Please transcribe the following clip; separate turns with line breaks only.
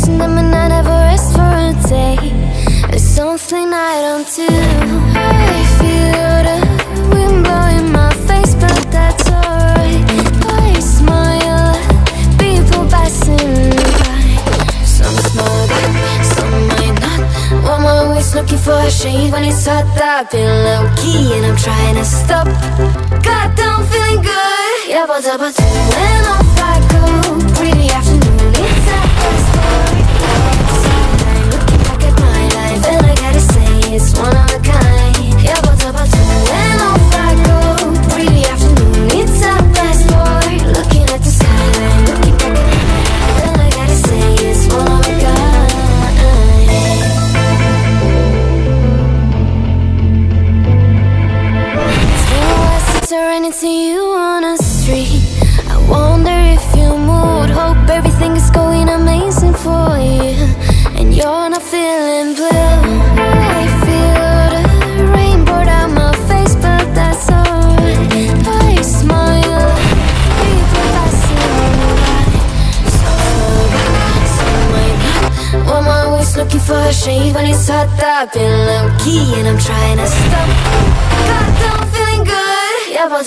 chasing them and I never rest for a day. There's something I don't do. I feel the wind blowing my face, but that's alright. I smile at people passing by. Some smile back, some might not. I'm always looking for a shade when it's hot. I've been low-key and I'm trying to stop. God, I'm feeling good. Yeah, but when off I go. Pretty afternoon, it's not past 4. I'm looking back at my life and I gotta say it's one of a kind. Yeah, but when off I go. Pretty afternoon, it's not past 4. Looking at the skyline, looking back at my life and I gotta say it's one of a kind. It's been a while since I ran into you on a street. I wonder if you moved. Hope everything is going amazing for you and you're not feeling blue. I feel the rain pour down my face, but that's alright. I smile, people passing by. Some might not. I'm always looking for a shade when it's hot. I've been low-key and I'm trying to stop. God, I'm feeling good. Yeah, but